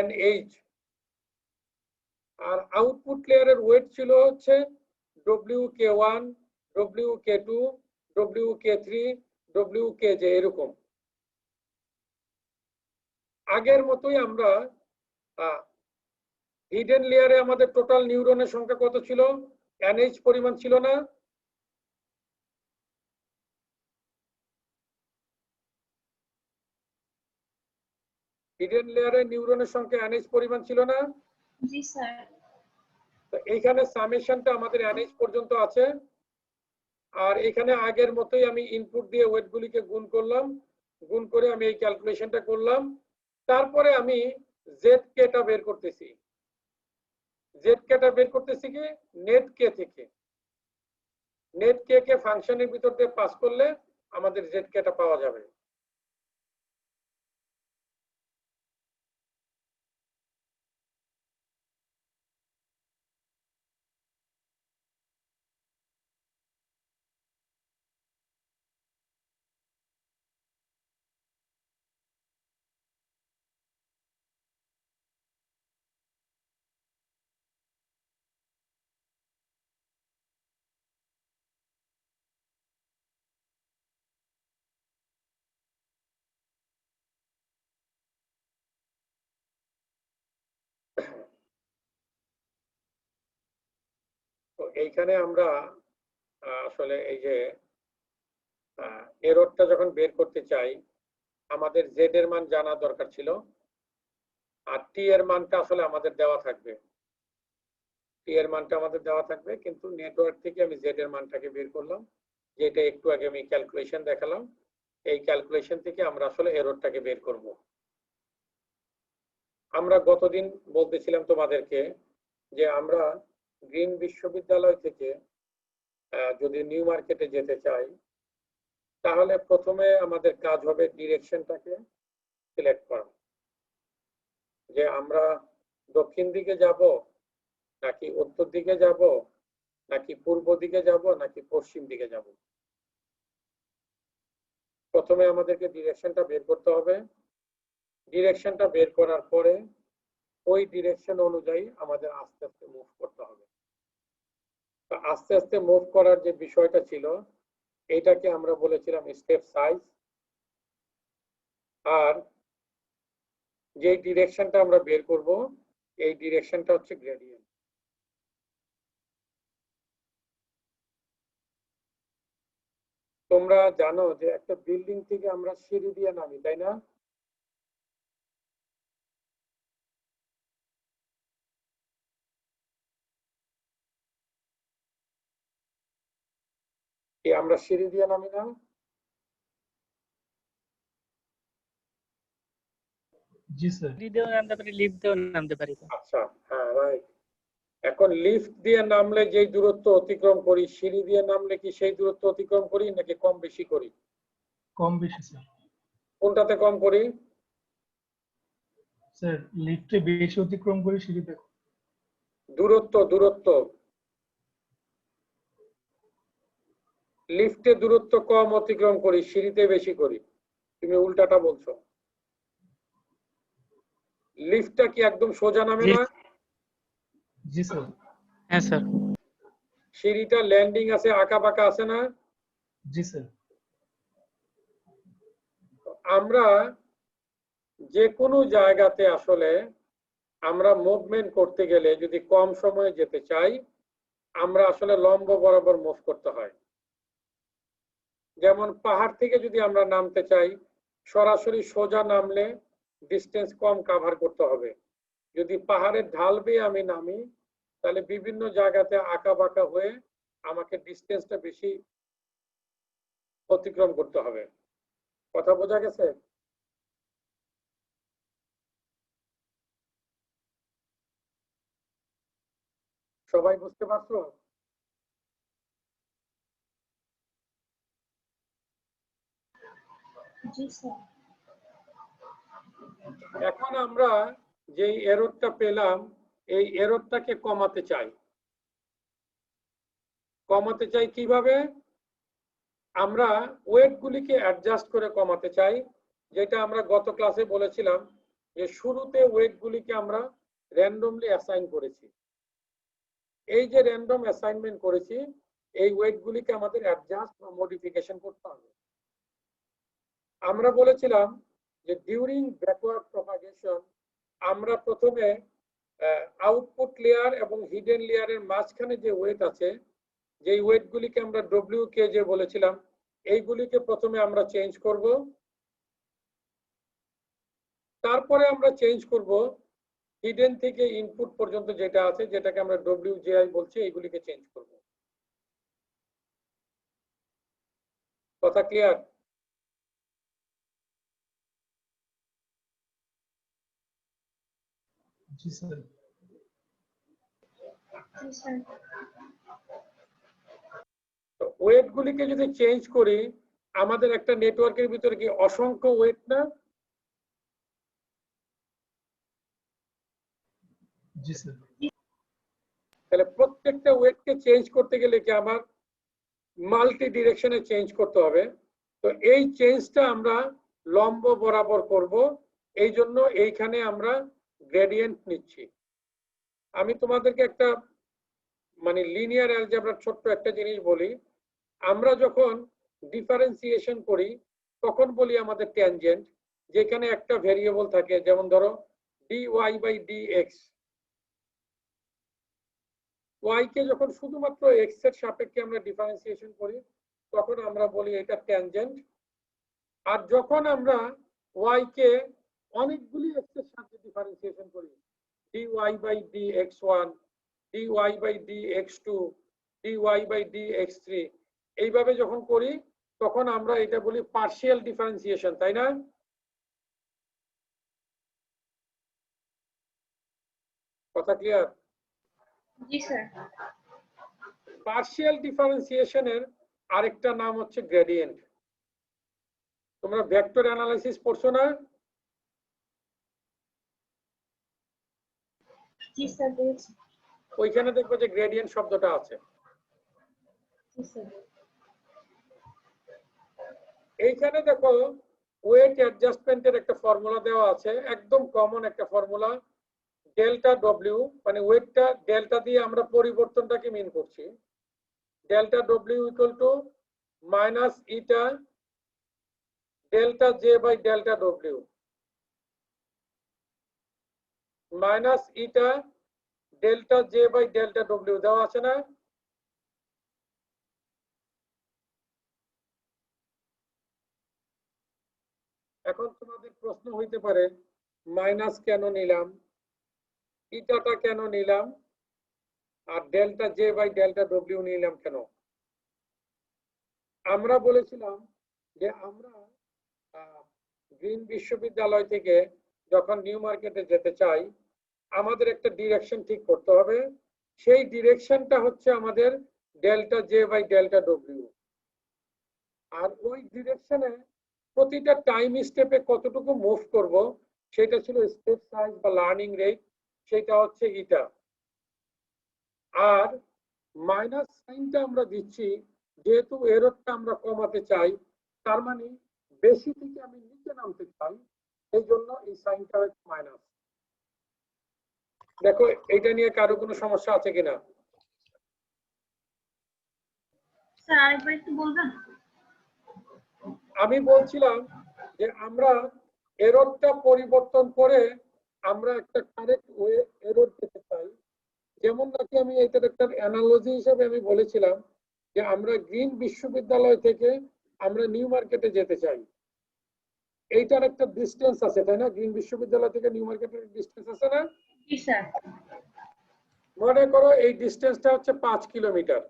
ynh, আর আউটপুট লেয়ারের ওয়েট ছিল হচ্ছে wk1, wk2, wk3, wkj এরকম। আগের মতোই আমরা হিডেন লেয়ারে আমাদের টোটাল নিউরনের সংখ্যা কত ছিল? nh পরিমাণ ছিল না? হিডেন লেয়ারে নিউরনের সংখ্যা nh পরিমাণ ছিল না? জি স্যার। তো এইখানে সামেশনটা আমাদের nh পর্যন্ত আছে, আর এখানে আগের মতোই আমি ইনপুট দিয়ে ওয়েট গুলিকে গুণ করলাম, গুণ করে আমি এই ক্যালকুলেশনটা করলাম। তারপরে আমি জেড কেটা বের করতেছি। জেড কেটা বের করতেছি কি নেট কে থেকে। নেট কে কে ফাংশনের ভিতর দিয়ে পাস করলে আমাদের জেড কেটা পাওয়া যাবে। তো এইখানে আমরা আসলে এই যে এররটা যখন বের করতে চাই আমাদের জেড এর মান জানা দরকার ছিল, আর টি এর মানটা আসলে আমাদের দেওয়া থাকবে। টি এর মানটা আমাদের দেওয়া থাকবে, কিন্তু নেটওয়ার্ক থেকে আমি জেড এর মানটাকে বের করলাম, যেটা একটু আগে আমি ক্যালকুলেশন দেখালাম। এই ক্যালকুলেশন থেকে আমরা আসলে এররটাকে বের করব। আমরা গতদিন বলতেছিলাম তোমাদেরকে যে আমরা গ্রিন বিশ্ববিদ্যালয় থেকে যদি নিউ মার্কেটে যেতে চাই তাহলে প্রথমে আমাদের কাজ হবে ডিরেকশনটাকে সিলেক্ট করা, যে আমরা দক্ষিণ দিকে যাব নাকি উত্তর দিকে যাব নাকি পূর্ব দিকে যাব নাকি পশ্চিম দিকে যাব। প্রথমে আমাদেরকে ডিরেকশনটা বের করতে হবে। ডিরেকশনটা বের করার পরে ওই ডিরেকশন অনুযায়ী আমাদের আস্তে আস্তে মুভ করতে হবে। আস্তে আস্তে মুভ করার যে বিষয়টা ছিল এটাকে আমরা বলেছিলাম স্টেপ সাইজ, আর যে ডিরেকশনটা আমরা বের করব এই ডিরেকশনটা হচ্ছে গ্রেডিয়েন্ট। তোমরা জানো যে একটা বিল্ডিং থেকে আমরা সিঁড়ি দিয়ে নামি, তাই না? আমরা সিঁড়ি দিয়ে নামি না? जी सर সিঁড়ি দিয়েও নামতে পারি, লিফট দিয়েও নামতে পারি তো। আচ্ছা, হ্যাঁ রাইট। এখন লিফট দিয়ে নামলে যেই দূরত্ব অতিক্রম করি, সিঁড়ি দিয়ে নামলে কি সেই দূরত্ব অতিক্রম করি নাকি কম বেশি করি? कम बेशी सर কোনটাতে কম করি? सर लिफ्टे बेशी अतिक्रम करे सीढ़ीते দূরত্ব লিফটে দূরত্ব কম অতিক্রম করি, সিঁড়িতে বেশি করি। তুমি উল্টাটা বলছো। লিফটটা কি একদম সোজা নামে না? जी सर হ্যাঁ স্যার। সিঁড়িটা ল্যান্ডিং আছে, আঁকা বাঁকা আছে না? जी सर আমরা যে কোনো জায়গাতে আসলে আমরা মুভমেন্ট করতে গেলে যদি কম সময়ে যেতে চাই, আমরা আসলে লম্ব বরাবর মুভ করতে হয়। যেমন পাহাড় থেকে যদি আমরা নামতে চাই, সরাসরি সোজা নামলে ডিস্টেন্স কম কভার করতে হবে। যদি পাহাড়ের ঢাল বেয়ে আমি নামি, তাহলে বিভিন্ন জায়গাতে আঁকা বাঁকা হয়ে আমাকে ডিস্টেন্সটা বেশি অতিক্রম করতে হবে। কথা বোঝা গেছে? সবাই বুঝতে পারছো? জি স্যার। এখন আমরা যে এররটা পেলাম, এই এররটাকে কমাতে চাই। কমাতে চাই কিভাবে? আমরা ওয়েট গুলিকে অ্যাডজাস্ট করে কমাতে চাই, যেটা আমরা গত ক্লাসে বলেছিলাম যে শুরুতে ওয়েট গুলিকে আমরা র্যান্ডমলি অ্যাসাইন করেছি। এই যে র্যান্ডম অ্যাসাইনমেন্ট করেছি, এই ওয়েট গুলিকে আমাদের অ্যাডজাস্ট বা মডিফিকেশন করতে হবে। আমরা বলেছিলাম যে ডিউরিং ব্যাকওয়ার্ড প্রপাগেশন আমরা প্রথমে আউটপুট লেয়ার এবং হিডেন লেয়ারের মাঝখানে যে ওয়েট আছে, যেই ওয়েট গুলিকে আমরা WK বলেছিলাম, এইগুলিকে প্রথমে আমরা চেঞ্জ করব। তারপরে আমরা চেঞ্জ করব হিডেন থেকে ইনপুট পর্যন্ত যেটা আছে, যেটাকে আমরা WJI বলছি, এইগুলিকে চেঞ্জ করব। কথা ক্লিয়ার? जी सर জি স্যার। তো ওয়েট গুলিকে যদি চেঞ্জ করি, আমাদের একটা নেটওয়ার্কের ভিতরে কি অসংখ্য ওয়েট না? जी सर তাহলে প্রত্যেকটা ওয়েটকে চেঞ্জ করতে গেলে কি আমার মাল্টি ডিরেকশনে চেঞ্জ করতে হবে। তো এই চেঞ্জটা আমরা লম্ব বরাবর করব, এই জন্য এইখানে আমরা গ্রেডিয়েন্ট নিচ্ছি। আমি তোমাদেরকে একটা মানে লিনিয়ার অ্যালজেব্রার ছোট্ট একটা জিনিস বলি। আমরা যখন ডিফারেন্সিয়েশন করি তখন বলি আমাদের ট্যানজেন্ট, যেখানে একটা ভেরিয়েবল থাকে, যেমন ধরো dy/dx। y কে যখন শুধুমাত্র x এর সাপেক্ষে আমরা ডিফারেন্সিয়েশন করি তখন আমরা বলি এটা ট্যানজেন্ট। আর যখন আমরা y কে অনেকগুলি x এর সাথে ডিফারেন্সিয়েশন করি, dy/dx1, dy/dx2, dy/dx3, এইভাবে যখন করি তখন আমরা এটা বলি পার্শিয়াল ডিফারেন্সিয়েশন, তাই না? কথা ক্লিয়ার? জি স্যার। পার্শিয়াল ডিফারেন্সিয়েশনের আরেকটা নাম হচ্ছে গ্রেডিয়েন্ট। তোমরা ভেক্টর অ্যানালাইসিস পড়ছো না? জি স্যার পেয়েছি। ওইখানে দেখবো যে গ্রেডিয়েন্ট শব্দটা আছে। জি স্যার। এইখানে দেখো ওয়েট অ্যাডজাস্টমেন্টের একটা ফর্মুলা দেওয়া আছে, একদম কমন একটা ফর্মুলা, ডেল্টা ডব্লিউ, মানে ওয়েটটা ডেল্টা দিয়ে আমরা পরিবর্তনটাকে মিন করছি। Delta W equal to minus eta delta J/ডেল্টা ডব্লিউ, মাইনাস ইটা ডেল্টা J/ডেল্টা ডব্লিউ দেওয়া আছে না? এখন তোমাদের প্রশ্ন হইতে পারে মাইনাস কেন নিলাম, ইটাটা কেন নিলাম, আর ডেল্টা J/ডেল্টা ডব্লিউ নিলাম কেন? আমরা বলেছিলাম যে আমরা গ্রিন বিশ্ববিদ্যালয় থেকে যখন নিউ মার্কেটে যেতে চাই আমাদের একটা ডিরেকশন ঠিক করতে হবে। সেই ডিরেকশনটা হচ্ছে আমাদের delta J by delta W. আর ওই ডিরেকশনে প্রতিটা টাইম স্টেপে কতটুকু মুভ করব সেটা ছিল স্টেপ সাইজ বা লার্নিং রেট, সেটা হচ্ছে ইটা। আর মাইনাস সাইনটা আমরা দিচ্ছি যেহেতু এররটা আমরা কমাতে চাই, তার মানে বেশি থেকে আমি নিচে নামতে চাই, এই জন্য এই সাইনটা হচ্ছে মাইনাস। দেখো এটা নিয়ে কারো কোনো সমস্যা আছে কিনা? স্যার আরেকবার একটু বলবেন? আমি বলছিলাম যে আমরা এররটা পরিবর্তন করে আমরা একটা কারেক্ট ওয়ে এরর পেতে চাই। যেমন নাকি আমি এটার একটা অ্যানালজি হিসেবে আমি বলেছিলাম যে আমরা গ্রিন বিশ্ববিদ্যালয় থেকে আমরা নিউ মার্কেটে যেতে চাই। এইটার একটা ডিস্টেন্স আছে তাই না? গ্রিন বিশ্ববিদ্যালয় থেকে নিউ মার্কেটের ডিস্টেন্স আছে না? জি স্যার। মনে করো এই ডিস্টেন্সটা হচ্ছে 5 কিলোমিটার।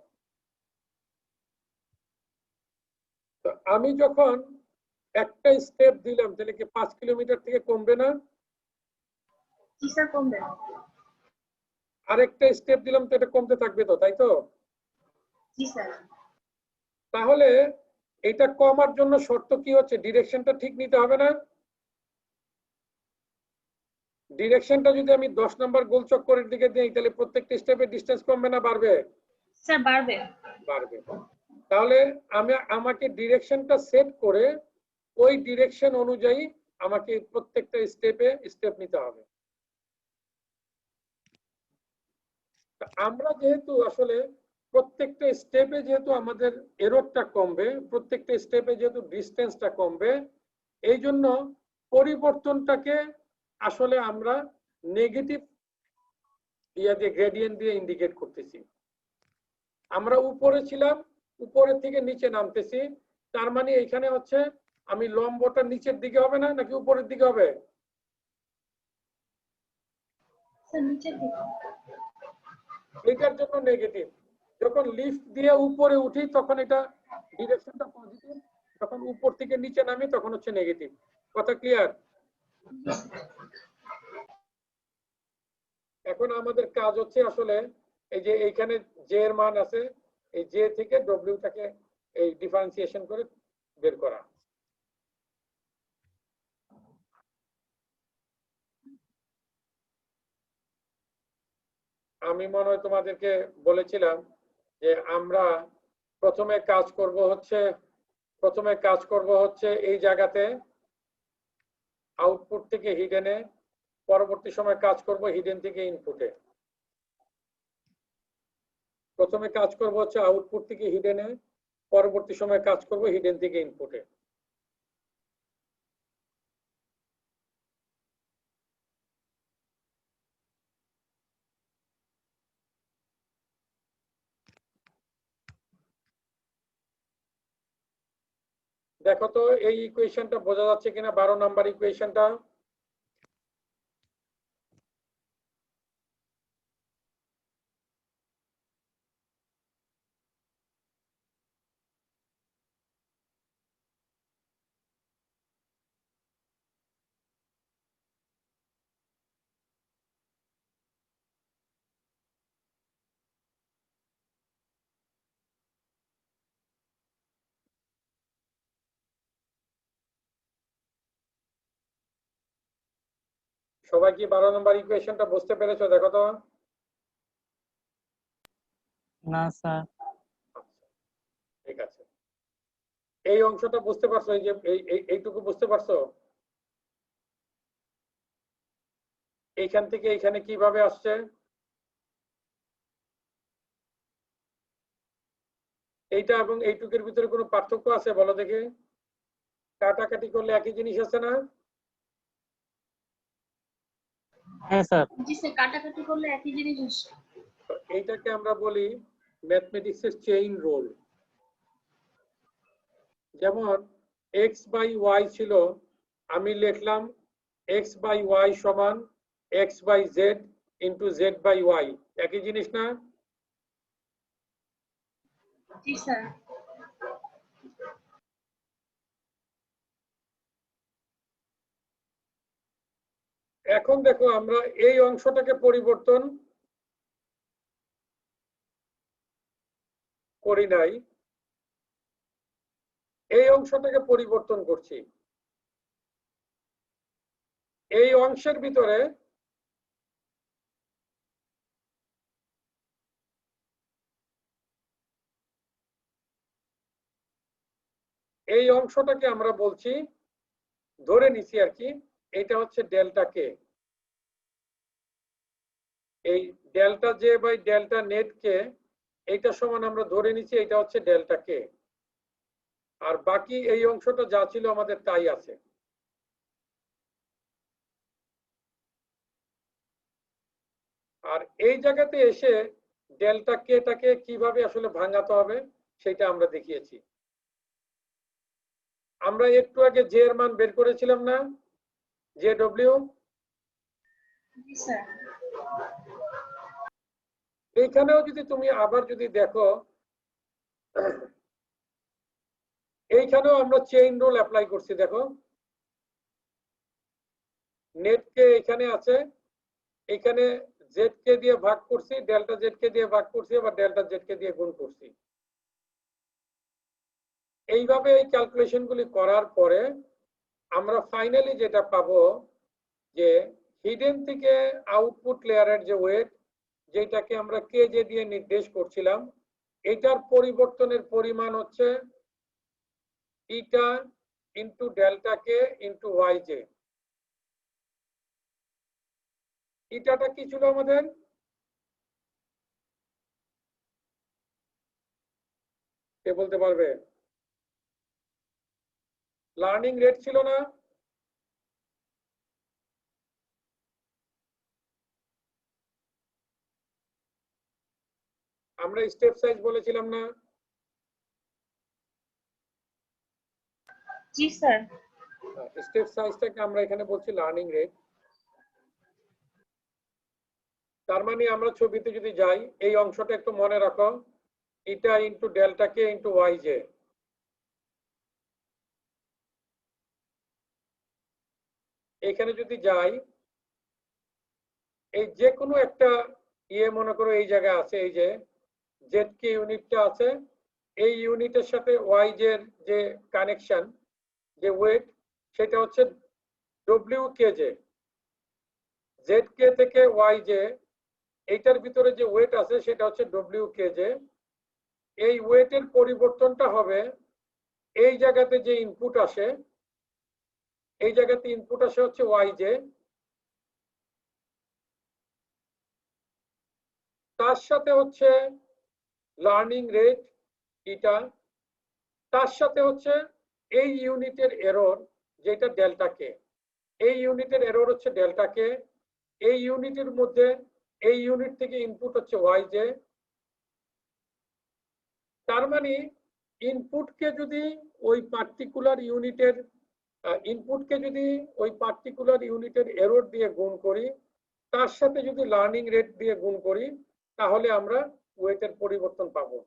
তো আমি যখন একটা স্টেপ দিলাম তাহলে কি 5 কিলোমিটার থেকে কমবে না? জি স্যার, কমবে। আরেকটা স্টেপ দিলাম তো এটা কমতে থাকবে তো, তাই তো? জি স্যার। তাহলে এটা কমার জন্য শর্ত কি হচ্ছে? ডিরেকশনটা ঠিক নিতে হবে না? ডিরেকশনটা যদি আমি 10 নম্বর গোল চক্করের দিকে দিই তাহলে প্রত্যেকটা স্টেপে ডিসটেন্স কমবে না বাড়বে? স্যার বাড়বে। বাড়বে। তাহলে আমাকে ডিরেকশনটা সেট করে ওই ডিরেকশন অনুযায়ী আমাকে প্রত্যেকটা স্টেপে স্টেপ নিতে হবে। আমরা যেহেতু আসলে প্রত্যেকটা স্টেপে যেহেতু আমাদের এররটা কমবে, প্রত্যেকটা স্টেপে যেহেতু ডিসটেন্সটা কমবে, এই জন্য পরিবর্তনটাকে আসলে আমরা নেগেটিভ গ্রেডিয়েন্ট দিয়ে ইন্ডিকেট করতেছি। আমরা উপরে ছিলাম, উপরের থেকে নিচে নামতেছি, তার মানে এখানে হচ্ছে আমি লম্বটা নিচের দিকে হবে না নাকি উপরের দিকে হবে? স্যার নিচের দিকে। এটার জন্য নেগেটিভ। যখন লিফট দিয়ে উপরে উঠি তখন এটা ডিরেকশনটা পজিটিভ, যখন উপর থেকে নিচে নামি তখন হচ্ছে নেগেটিভ। কথা ক্লিয়ার? এখন আমাদের কাজ হচ্ছে আসলে এই যে এইখানে জে এর মান আছে, এই জে থেকে ডব্লিউটাকে এই ডিফারেন্সিয়েশন করে বের করা। আমি মনে হয় তোমাদেরকে বলেছিলাম যে আমরা প্রথমে কাজ করব হচ্ছে এই জায়গাতে আউটপুট থেকে হিডেনে, পরবর্তী সময় কাজ করব হিডেন থেকে ইনপুটে। প্রথমে কাজ করব হচ্ছে আউটপুট থেকে হিডেনে, পরবর্তী সময় কাজ করব হিডেন থেকে ইনপুটে। দেখো তো এই ইকুয়েশনটা বোঝা যাচ্ছে কিনা, 12 নাম্বার ইকুয়েশনটা? সবাই কি 12 নম্বর ইকুয়েশনটা বুঝতে পেরেছো? দেখো তো। না স্যার। ঠিক আছে, এই অংশটা বুঝতে পারছো? এই যে এইটুকু বুঝতে পারছো? এইখান থেকে এইখানে কিভাবে আসছে? এইটা এবং এইটুকের ভিতরে কোনো পার্থক্য আছে বলো দেখি? কাটাকাটি করলে একই জিনিস আছে না? হ্যাঁ স্যার। জি স্যার, কাটাকাটি করলে একই জিনিস আসে। তো এইটাকে আমরা বলি ম্যাথমেটিক্সের চেইন রুল। যেমন x বাই ওয়াই ছিল, আমি লিখলাম x বাই ওয়াই সমান x by z into z by y, একই জিনিস না? জি স্যার। এখন দেখো আমরা এই অংশটাকে পরিবর্তন করি নাই, এই অংশটাকে পরিবর্তন করছি। এই অংশের ভিতরে এই অংশটাকে আমরা বলছি, ধরে নিছি আর কি, এটা হচ্ছে ডেল্টা কে। এই delta J by delta net কে, এইটা সমান আমরা ধরে নিছি এটা হচ্ছে ডেল্টা কে। আর বাকি এই অংশটা যা ছিল আমাদের তাই আছে। আর এই জায়গাতে এসে ডেল্টা কেটাকে কিভাবে আসলে ভাঙাতে হবে সেটা আমরা দেখিয়েছি। আমরা একটু আগে জে এর মান বের করেছিলাম না, জে ডব্লিউ। জি স্যার। এইখানেও যদি তুমি আবার যদি দেখো, এইখানেও আমরা চেইন রুল অ্যাপ্লাই করছি। দেখো নেট কে এখানে আছে, এখানে জেড কে দিয়ে ভাগ করছি, ডেল্টা জেড কে দিয়ে ভাগ করছি, আবার ডেল্টা জেড কে দিয়ে গুণ করছি। এইভাবে এই ক্যালকুলেশন গুলি করার পরে আমরা ফাইনালি যেটা পাবো যে হিডেন থেকে আউটপুট লেয়ারের যে ওয়েট, যেটাকে আমরা কেজে দিয়ে নির্দেশ করছিলাম, এটার পরিবর্তনের পরিমাণ হচ্ছে ইটা ইন্টু ডেল্টা কে ইন্টু ওয়াই জে। ইটাটা কি ছিল আমাদের? কে বলতে পারবে? লার্নিং রেট ছিল না? আমরা স্টেপ সাইজ বলেছিলাম না? জি স্যার। স্টেপ সাইজটাকে আমরা এখানে বলছি লার্নিং রেট। তার মানে আমরা ছবিতে যদি যাই, এই অংশটা একটু মনে রাখো, ইটা ইন্টু ডেল্টা কে ইন্টু ওয়াই জে। এখানে যদি যাই, এই যে কোনো একটা মনে করো এই জায়গায় আছে, এই যে জেড কে ইউনিটটা আছে, এই ইউনিটের সাথে ওয়াই জের যে কানেকশন, যে ওয়েট, সেটা হচ্ছে ডব্লিউ কে জে। জেড কে থেকে ওয়াই জে, এইটার ভিতরে যে ওয়েট আছে সেটা হচ্ছে ডব্লিউ কে জে। এই ওয়েটের পরিবর্তনটা হবে এই জায়গাতে যে ইনপুট আসে, এই জায়গাতে ইনপুট আসে হচ্ছে ওয়াই জে, তার সাথে হচ্ছে লার্নিং রেট ইটা, তার সাথে হচ্ছে এই ইউনিটের এরর যেটা ডেল্টা কে। এই ইউনিটের এরর হচ্ছে ডেল্টা কে। এই ইউনিটের মধ্যে এই ইউনিট থেকে ইনপুট হচ্ছে ওয়াই জে। তার মানে ইনপুটকে যদি ওই পার্টিকুলার ইউনিটের এরর দিয়ে গুণ করি, তার সাথে যদি লার্নিং রেট দিয়ে গুণ করি, তাহলে আমরা ওয়েটের পরিবর্তন পাবো।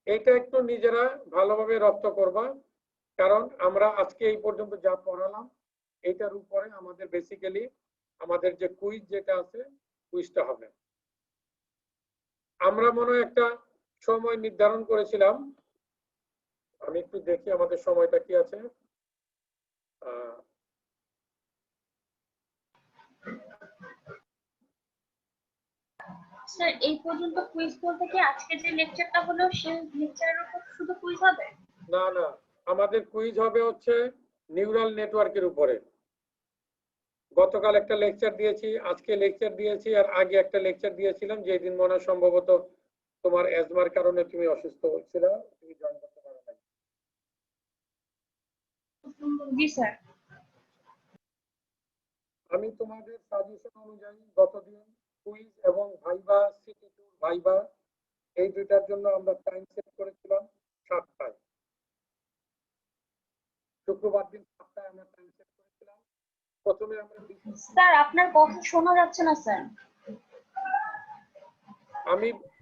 এটা একটু নিজেরা ভালোভাবে রপ্ত করবা, কারণ আমরা আজকে এই পর্যন্ত যা পড়ালাম এইটার উপরে আমাদের বেসিক্যালি আমাদের যে কুইজ যেটা আছে, কুইজটা হবে। আমরা মনে হয় একটা সময় নির্ধারণ করেছিলাম, আমি একটু দেখি আমাদের সময়টা কি আছে। স্যার এই পর্যন্ত কুইজ বলতে কি আজকে যে লেকচারটা হলো সেই লেকচারের উপর শুধু কুইজ হবে? না না, আমাদের কুইজ হবে হচ্ছে নিউরাল নেটওয়ার্কের উপরে। গতকাল একটা লেকচার দিয়েছি, আজকে লেকচার দিয়েছি, আর আগে একটা লেকচার দিয়েছিলাম যেদিন মনে হয় সম্ভবত তোমার অ্যাজমার কারণে তুমি অসুস্থ হচ্ছিল, তুমি জয়েন করতে পারো না। জি স্যার। আমি তোমাদের সাজেশন অনুযায়ী গতদিন কুইজ এবং ভাইবা, সিটি ট্যুর ভাইবা, এই দুইটার জন্য আমরা টাইম সেট করেছিলাম 7টায়। শুক্রবার দিন 7টায় আমরা টাইম সেট করেছিলাম। প্রথমে আমরা স্যার আপনার কথা শোনা যাচ্ছে না স্যার।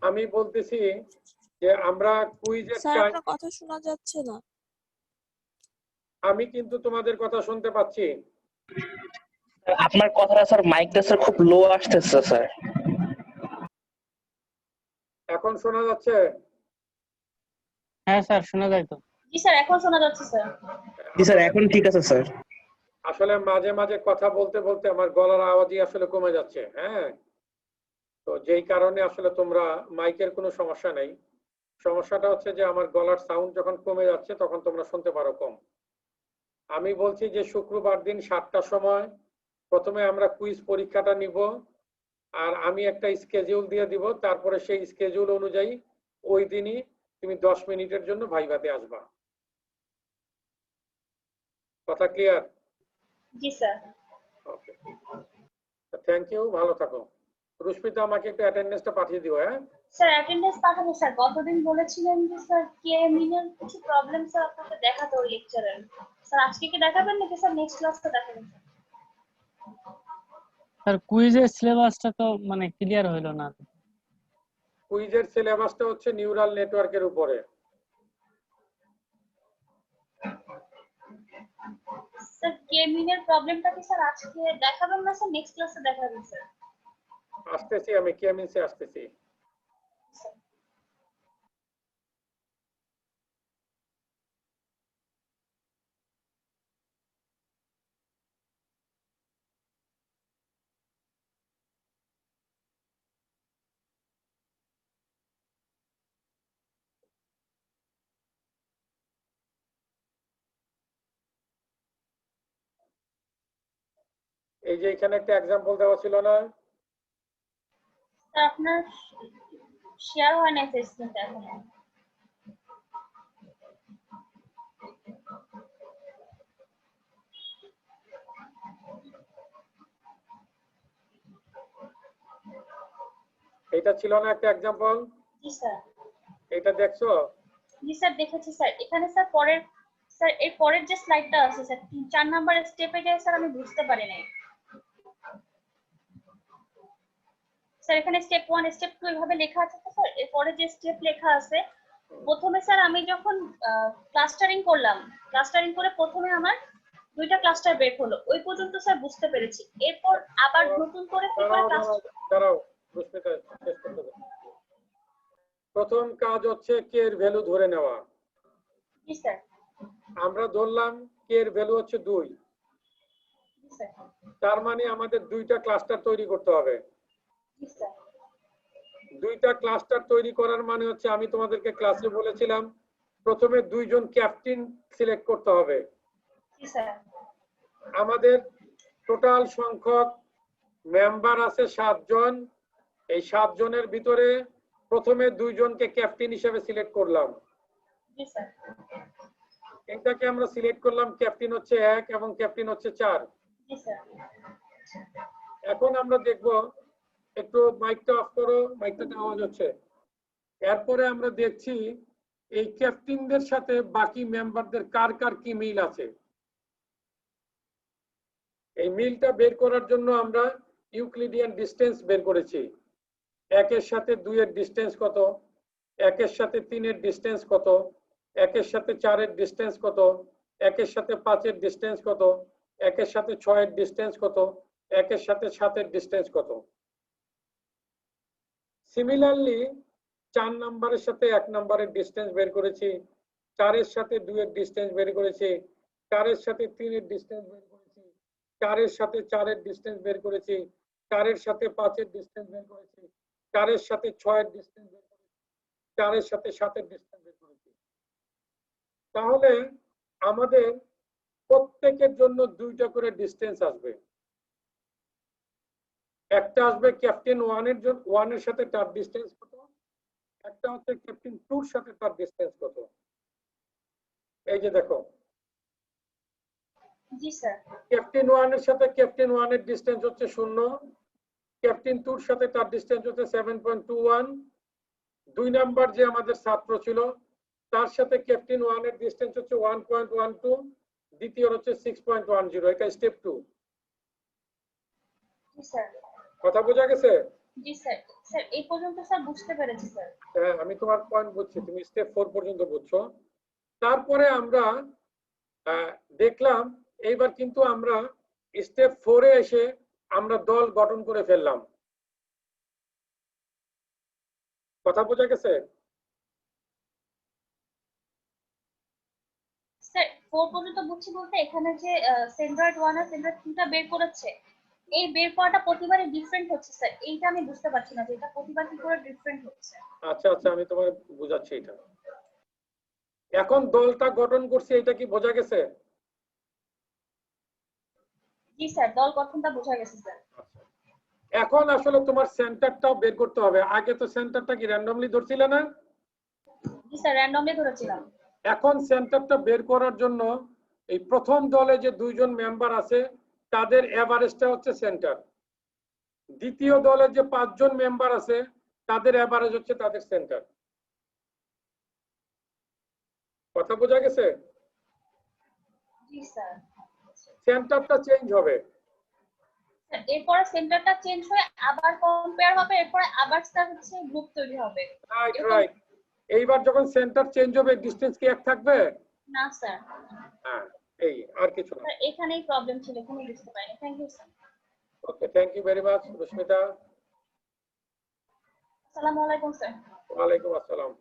আমি বলতেছি যে আমরা কুইজের স্যার টাইম, আপনার কথা শোনা যাচ্ছে না। আমি কিন্তু তোমাদের কথা শুনতে পাচ্ছি। আপনার কথাটা স্যার মাইকটা স্যার খুব লো আসতেছে স্যার। এখন শোনা যাচ্ছে? হ্যাঁ স্যার, শোনা যায় তো। জি স্যার, এখন শোনা যাচ্ছে স্যার। জি স্যার, এখন ঠিক আছে স্যার। আসলে মাঝে মাঝে কথা বলতে বলতে আমার গলার আওয়াজই আসলে কমে যাচ্ছে। হ্যাঁ, তো যেই কারণে আসলে তোমরা মাইকের কোনো সমস্যা নেই, সমস্যাটা হচ্ছে যে আমার গলার সাউন্ড যখন কমে যাচ্ছে তখন তোমরা শুনতে পারো কম। আমি বলছি যে শুক্রবার দিন 7টার সময় প্রথমে আমরা কুইজ পরীক্ষাটা নিব, আর আমি একটা স্কেডিউল দিয়ে দিব, তারপরে সেই স্কেডিউল অনুযায়ী ওই দিনই তুমি 10 মিনিটের জন্য ভাইভাতে আসবা। কথা ক্লিয়ার? জি স্যার। ওকে, থ্যাংক ইউ, ভালো থাকো। রুস্মিতা, আমাকে একটু অ্যাটেন্ডেন্সটা পাঠিয়ে দিও। হ্যাঁ স্যার অ্যাটেন্ডেন্স পাঠাবো স্যার। গতদিন বলেছিলেন যে স্যার কে মিনের কিছু প্রবলেম স্যার আপনাকে দেখাতে ওই লেকচারের। স্যার আজকে কি দেখাবেন নাকি স্যার নেক্সট ক্লাসে দেখাবেন? স্যার কুইজের সিলেবাসটা তো মানে ক্লিয়ার হইলো না। কুইজের সিলেবাসটা হচ্ছে নিউরাল নেটওয়ার্কের উপরে। স্যার কে মিনের প্রবলেমটা কি স্যার আজকে দেখাবেন না স্যার নেক্সট ক্লাসে দেখাবেন স্যার? আসতেছি, আমি কেএমএনসি আসতেছি। এই যে এখানে একটা এক্সাম্পল দেওয়া ছিল না? স্যার আপনার শেয়ার হয় না স্ক্রিনটা এখন। এটা ছিল না একটা এক্সাম্পল? জি স্যার। এটা দেখছো? জি স্যার দেখেছি স্যার। এখানে স্যার পরের স্যার এর পরের যে স্লাইডটা আছে স্যার 4 নাম্বার স্টেপে যায় স্যার, আমি বুঝতে পারি নাই স্যার। এখানে স্টেপ 1 স্টেপ 2 এভাবে লেখা আছে তো স্যার। এরপরে যে স্টেপ লেখা আছে, প্রথমে স্যার আমি যখন ক্লাস্টারিং করলাম, ক্লাস্টারিং করে প্রথমে আমার 2টা ক্লাস্টার বের হলো, ওই পর্যন্ত স্যার বুঝতে পেরেছি। এরপর আবার নতুন করে কি করে দাঁড়াও রুস্মিতা, শেষ করতে দাও। প্রথম কাজ হচ্ছে কে এর ভ্যালু ধরে নেওয়া। জি স্যার। আমরা ধরলাম কে এর ভ্যালু হচ্ছে 2, জি স্যার। তার মানে আমাদের 2টা ক্লাস্টার তৈরি করতে হবে। জি স্যার। 2টা ক্লাস্টার তৈরি করার মানে হচ্ছে, আমি তোমাদেরকে ক্লাসে বলেছিলাম প্রথমে 2 জন ক্যাপ্টেন সিলেক্ট করতে হবে। জি স্যার। আমাদের টোটাল সংখ্যক মেম্বার আছে 7 জন। এই 7 জনের ভিতরে প্রথমে 2 জনকে ক্যাপ্টেন হিসেবে সিলেক্ট করলাম। জি স্যার। এটাকে আমরা সিলেক্ট করলাম, ক্যাপ্টেন হচ্ছে 1 এবং ক্যাপ্টেন হচ্ছে 4। জি স্যার। এখন আমরা দেখব, একটু মাইকটা অফ করো, মাইকটাতে আওয়াজ হচ্ছে। এরপরে আমরা দেখছি এই ক্যাপ্টেনদের সাথে বাকি মেম্বারদের কার কার কি মিল আছে। এই মিলটা বের করার জন্য আমরা ইউক্লিডিয়ান ডিসটেন্স বের করেছি। 1 এর সাথে 2 এর ডিসটেন্স কত, 1 এর সাথে 3 এর ডিসটেন্স কত, 1 এর সাথে 4 এর ডিসটেন্স কত, 1 এর সাথে 5 এর ডিসটেন্স কত, 1 এর সাথে 6 এর ডিসটেন্স কত, 1 এর সাথে 7 এর ডিসটেন্স কত। সিমিলারলি 4 নাম্বারের সাথে 1 নাম্বারের ডিসটেন্স বের করেছি, 4 এর সাথে 2 এর ডিসটেন্স বের করেছি, 4 এর সাথে 3 এর ডিসটেন্স বের করেছি, 4 এর সাথে 4 এর ডিসটেন্স বের করেছি, 4 এর সাথে 5 এর ডিসটেন্স বের করেছি, 4 এর সাথে 6 এর ডিসটেন্স বের করেছি, 4 এর সাথে 7 এর ডিসটেন্স বের করেছি। তাহলে আমাদের প্রত্যেকের জন্য 2টা করে ডিসটেন্স আসবে। একটা আসবে ক্যাপ্টেন 1 এর জন্য, 1 এর সাথে তার ডিসটেন্স কত, একটা হচ্ছে ক্যাপ্টেন 2 এর সাথে তার ডিসটেন্স কত। এই যে দেখো, জি স্যার। ক্যাপ্টেন 1 এর সাথে ক্যাপ্টেন 1 এর ডিসটেন্স হচ্ছে 0, ক্যাপ্টেন 2 এর সাথে তার ডিসটেন্স হচ্ছে 7.21। 2 নাম্বার যে আমাদের ছাত্র ছিল তার সাথে ক্যাপ্টেন 1 এর ডিসটেন্স হচ্ছে 1.12, দ্বিতীয় হচ্ছে 6.10। এটা স্টেপ 2। জি স্যার। কথা বোঝা গেছে? জি স্যার। স্যার এই পর্যন্ত স্যার বুঝতে পেরেছি স্যার। হ্যাঁ, আমি তোমার পয়েন্ট বুঝছি, তুমি স্টেপ 4 পর্যন্ত বুঝছো। তারপরে আমরা দেখলাম এইবার কিন্তু আমরা স্টেপ 4 এ এসে আমরা দল গঠন করে ফেললাম। কথা বোঝা গেছে? স্যার 4 পর্যন্ত বুঝছি বলতে এখানে যে সেন্ট্রয়েড 1 আর সেন্ট্রয়েড 2 টা বের করেছে, এই বের করাটা প্রতিবারই ডিফারেন্ট হচ্ছে স্যার, এইটা আমি বুঝতে পারছি না যে এটা প্রতিবার কি করে ডিফারেন্ট হচ্ছে। আচ্ছা আচ্ছা, আমি তোমার বুঝাচ্ছি এটা। এখন দলটা গঠন করছি, এটা কি বোঝা গেছে? জি স্যার, দল গঠনটা বোঝা গেছে স্যার। আচ্ছা, এখন আসলে তোমার সেন্টারটাও বের করতে হবে। আগে তো সেন্টারটা কি র্যান্ডমলি ধরছিলে না? জি স্যার, র্যান্ডমলি ধরেছিলাম। এখন সেন্টারটা বের করার জন্য এই প্রথম দলে যে দুইজন মেম্বার আছে তাদের এভারেজটা হচ্ছে সেন্টার। দ্বিতীয় দলে যে 5 জন মেম্বার আছে তাদের এভারেজ হচ্ছে তাদের সেন্টার। কথা বোঝা গেছে? জি স্যার। সেন্টারটা চেঞ্জ হবে। এরপরে সেন্টারটা চেঞ্জ হয়ে আবার কম্পেয়ার হবে, এরপরে আবার স্যার হচ্ছে গ্রুপ তৈরি হবে। Right right. এইবার যখন সেন্টার চেঞ্জ হবে ডিসটেন্স কি এক থাকবে? না স্যার, হ্যাঁ, এই আর কিছু না। স্যার এখানেই প্রবলেম ছিল, এখানেই বুঝতে পারিনি। Thank you sir. Okay, thank you very much Rusmita. আসসালামু আলাইকুম স্যার। ওয়ালাইকুম আসসালাম।